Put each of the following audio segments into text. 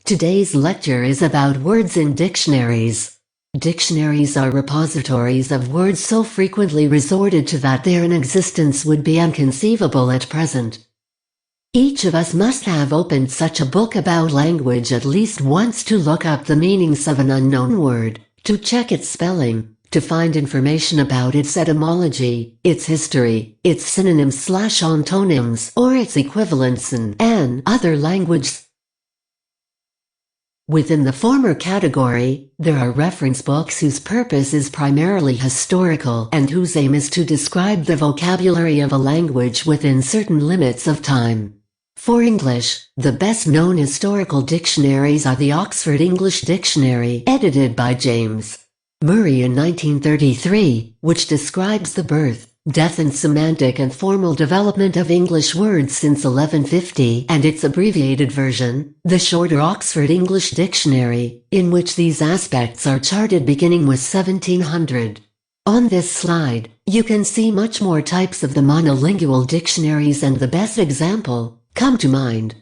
Today's lecture is about words in dictionaries. Dictionaries are repositories of words so frequently resorted to that their inexistence would be inconceivable at present. Each of us must have opened such a book about language at least once to look up the meanings of an unknown word, to check its spelling, to find information about its etymology, its history, its synonyms/antonyms, or its equivalents in other languages. Within the former category, there are reference books whose purpose is primarily historical and whose aim is to describe the vocabulary of a language within certain limits of time. For English, the best-known historical dictionaries are the Oxford English Dictionary, edited by James Murray in 1933, which describes the birth, death and semantic and formal development of English words since 1150, and its abbreviated version, the shorter Oxford English Dictionary, in which these aspects are charted beginning with 1700. On this slide, you can see much more types of the monolingual dictionaries, and the best example come to mind.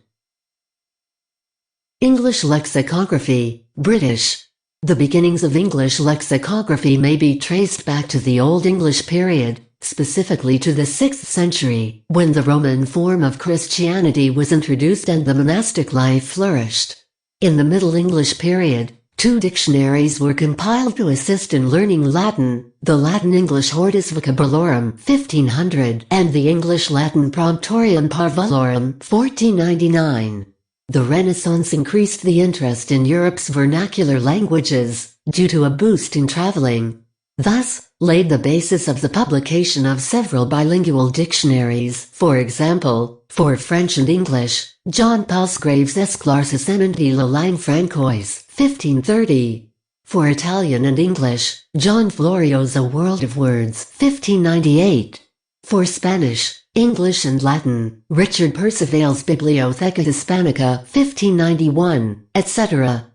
English Lexicography, British. The beginnings of English lexicography may be traced back to the Old English period, specifically to the 6th century, when the Roman form of Christianity was introduced and the monastic life flourished. In the Middle English period, 2 dictionaries were compiled to assist in learning Latin, the Latin-English Hortus Vocabularum 1500 and the English-Latin Promptorium Parvulorum 1499. The Renaissance increased the interest in Europe's vernacular languages, due to a boost in traveling. Thus, laid the basis of the publication of several bilingual dictionaries. For example, for French and English, John Palsgrave's Esclaircissements de la langue francoise, 1530. For Italian and English, John Florio's A World of Words, 1598. For Spanish, English and Latin, Richard Percival's Bibliotheca Hispanica, 1591, etc.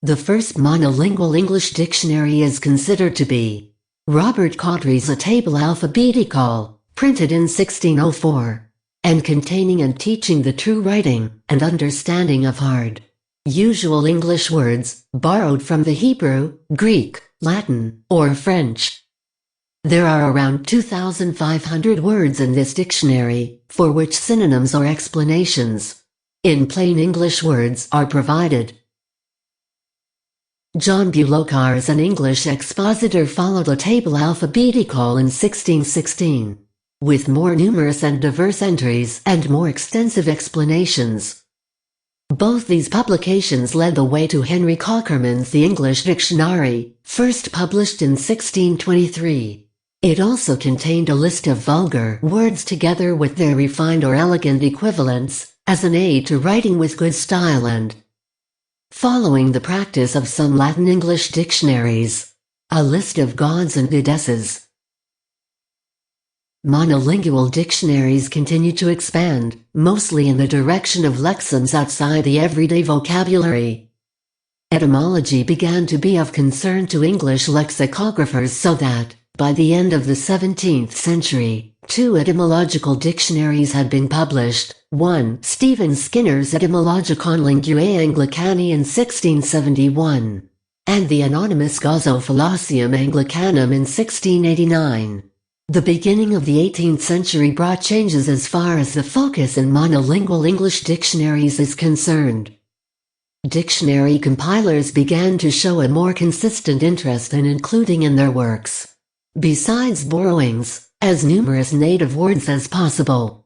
The first monolingual English dictionary is considered to be Robert Cowdrey's A Table Alphabetical, printed in 1604, and containing and teaching the true writing and understanding of hard, usual English words, borrowed from the Hebrew, Greek, Latin, or French. There are around 2,500 words in this dictionary, for which synonyms or explanations in plain English words are provided. John Bullock as an English expositor followed A Table Alphabetical in 1616, with more numerous and diverse entries and more extensive explanations. Both these publications led the way to Henry Cockerman's The English Dictionary, first published in 1623. It also contained a list of vulgar words together with their refined or elegant equivalents, as an aid to writing with good style and following the practice of some Latin English dictionaries. A list of gods and goddesses. Monolingual dictionaries continue to expand, mostly in the direction of lexemes outside the everyday vocabulary. Etymology began to be of concern to English lexicographers, so that, by the end of the 17th century, 2 etymological dictionaries had been published, one Stephen Skinner's Etymologicon Linguae Anglicani in 1671, and the anonymous Gozzo Fallacium Anglicanum in 1689. The beginning of the 18th century brought changes as far as the focus in monolingual English dictionaries is concerned. Dictionary compilers began to show a more consistent interest in including in their works, besides borrowings, as numerous native words as possible.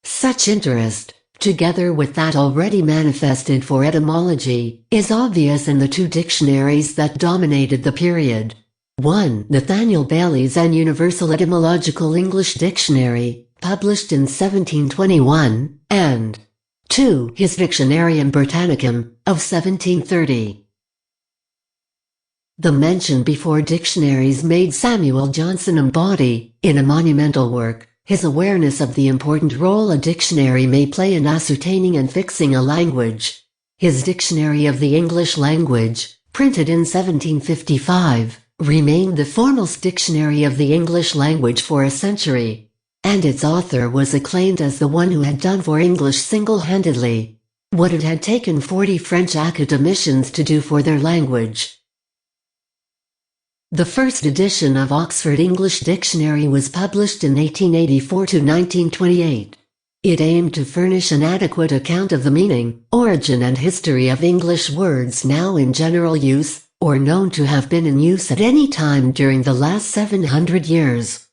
Such interest, together with that already manifested for etymology, is obvious in the 2 dictionaries that dominated the period. 1. Nathaniel Bailey's An Universal Etymological English Dictionary, published in 1721, and 2. His Dictionarium Britannicum, of 1730. The mentioned before dictionaries made Samuel Johnson embody, in a monumental work, his awareness of the important role a dictionary may play in ascertaining and fixing a language. His Dictionary of the English Language, printed in 1755, remained the foremost dictionary of the English language for a century, and its author was acclaimed as the one who had done for English single-handedly. what it had taken 40 French academicians to do for their language. The first edition of Oxford English Dictionary was published in 1884 to 1928. It aimed to furnish an adequate account of the meaning, origin and history of English words now in general use, or known to have been in use at any time during the last 700 years.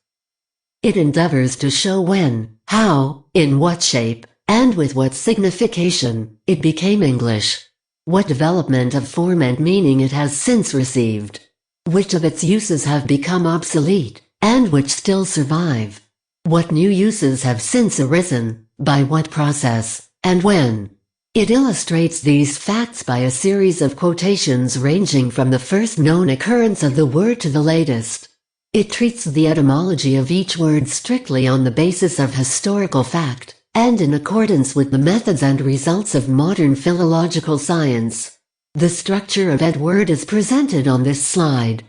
It endeavors to show when, how, in what shape, and with what signification, it became English. What development of form and meaning it has since received. Which of its uses have become obsolete, and which still survive. What new uses have since arisen, by what process, and when. It illustrates these facts by a series of quotations ranging from the first known occurrence of the word to the latest. It treats the etymology of each word strictly on the basis of historical fact, and in accordance with the methods and results of modern philological science. The structure of that word is presented on this slide.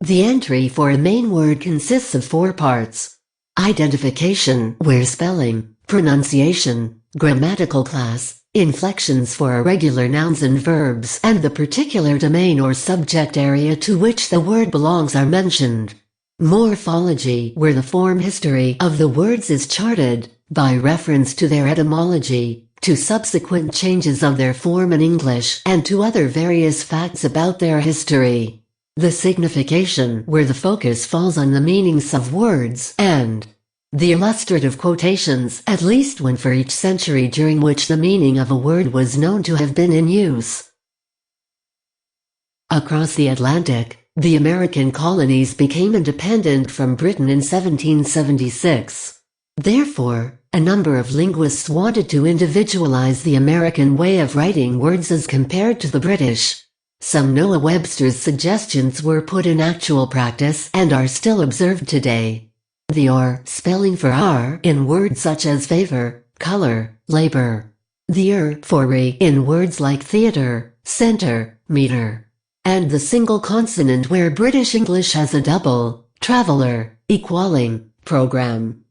The entry for a main word consists of 4 parts. Identification, where spelling, pronunciation, grammatical class, inflections for irregular nouns and verbs, and the particular domain or subject area to which the word belongs are mentioned. Morphology, where the form history of the words is charted, by reference to their etymology, to subsequent changes of their form in English, and to other various facts about their history. The signification, where the focus falls on the meanings of words, and the illustrative quotations, at least one for each century during which the meaning of a word was known to have been in use. Across the Atlantic, the American colonies became independent from Britain in 1776. Therefore, a number of linguists wanted to individualize the American way of writing words as compared to the British. Some Noah Webster's suggestions were put in actual practice and are still observed today. The or spelling for r in words such as favor, color, labor. The for re in words like theater, center, meter. And the single consonant where British English has a double, traveler, equaling, program.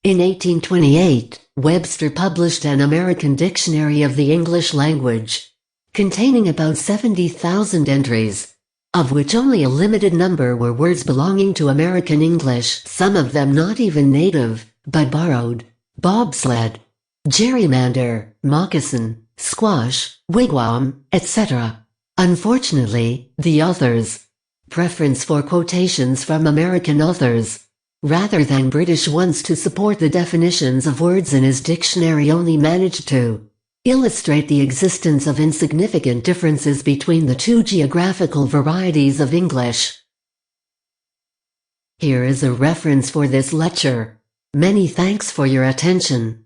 In 1828, Webster published an American Dictionary of the English Language, containing about 70,000 entries, of which only a limited number were words belonging to American English, some of them not even native, but borrowed. Bobsled, gerrymander, moccasin, squash, wigwam, etc. Unfortunately, the author's preference for quotations from American authors, rather than British ones to support the definitions of words in his dictionary, only managed to illustrate the existence of insignificant differences between the 2 geographical varieties of English. Here is a reference for this lecture. Many thanks for your attention.